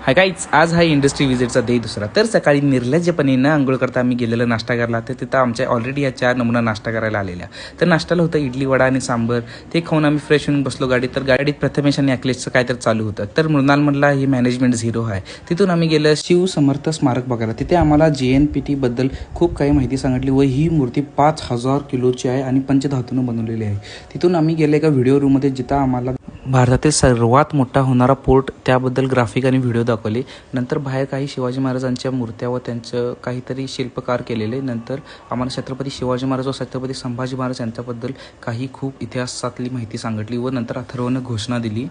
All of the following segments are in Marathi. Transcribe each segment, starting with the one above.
हाय गाईज, आज हा इंडस्ट्री व्हिजिटचा डे दुसरा. तर सकाळी निर्लज्जपणे न आंघोळ करता आम्ही गेलेलो नाश्ता करायला. तर तिथं आमच्या ऑलरेडी या 4 नमुना नाश्ता करायला आलेल्या. तर नाश्त्याला होतं इडली, वडा आणि सांबर. ते खाऊन आम्ही फ्रेश होऊन बसलो गाडीत. तर गाडीत प्रथमेश आणि अखिलेशचं काय तर चालू होतं. तर मृणाल म्हणला ही मॅनेजमेंट झिरो आहे. तिथून आम्ही गेलं शिव समर्थ स्मारक बघायला. तिथे आम्हाला JNPT बद्दल खूप काही माहिती सांगितली व ही मूर्ती 5000 किलोची आहे आणि पंचधातून बनवलेली आहे. तिथून आम्ही गेले एका व्हिडिओ रूममध्ये जिथं आम्हाला भारतातील सर्वात मोठा होणारा पोर्ट त्याबद्दल ग्राफिक आणि व्हिडिओ दाखवले. नंतर बाहेर काही शिवाजी महाराजांच्या मूर्त्या व त्यांचं काहीतरी शिल्पकार केलेले. नंतर आम्हाला छत्रपती शिवाजी महाराज व छत्रपती संभाजी महाराज यांच्याबद्दल काही खूप इतिहासातली माहिती सांगितली व नंतर अथर्वनं घोषणा दिली,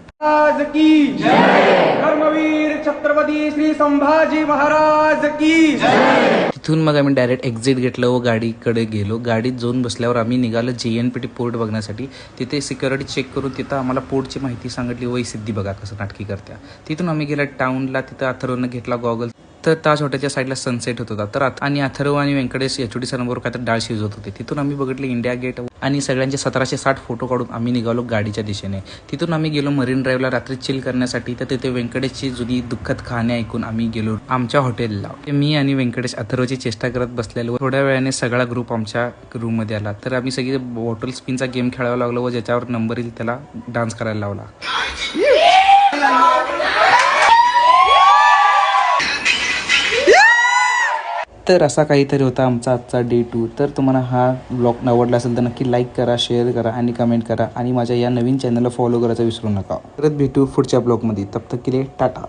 धर्मवीर छत्रपती श्री संभाजी महाराज की जय. तिथून मग आम्ही डायरेक्ट एक्झिट घेतलं व गाडीकडे गेलो. गाडीत जाऊन बसल्यावर आम्ही निघालो JNPT पोर्ट बघण्यासाठी. तिथे सिक्युरिटी चेक करून तिथं आम्हाला पोर्टची माहिती सांगितली व सिद्धी बघा कसं नाटकी करत्या. तिथून आम्ही गेला टाउनला. तिथं अथर्वनं घेतला गॉगल. तर ताज हॉटेलच्या साईडला सनसेट होत होता. तर आणि अथर्व आणि व्यंकटेश HOD सरांबरोबर काहीतरी डाळ शिजवत होते. तिथून आम्ही बघितले इंडिया गेट आणि सगळ्यांचे 1760 फोटो काढून आम्ही निघालो गाडीच्या दिशेने. तिथून आम्ही गेलो मरीन ड्राईव्हला रात्री चिल करण्यासाठी. तर तिथे व्यंकटेशची जुनी दुःखद कहाणी ऐकून आम्ही गेलो आमच्या हॉटेलला. मी आणि व्यंकटेश अथर्वची चेष्टा करत बसलेलो. थोड्या वेळाने सगळा ग्रुप आमच्या रूममध्ये आला. तर आम्ही सगळी बॉटल स्पिनचा गेम खेळायला लागलो व ज्याच्यावर नंबर येईल त्याला डान्स करायला लावला. तर असा काहीतरी होता आमचा आजचा डे 2. तर तुम्हाला हा ब्लॉग आवडला असेल तर नक्की लाईक करा, शेअर करा आणि कमेंट करा आणि माझ्या या नवीन चॅनलला फॉलो करायचं विसरू नका. परत भेटू पुढच्या ब्लॉगमध्ये. तब तक के लिए टाटा.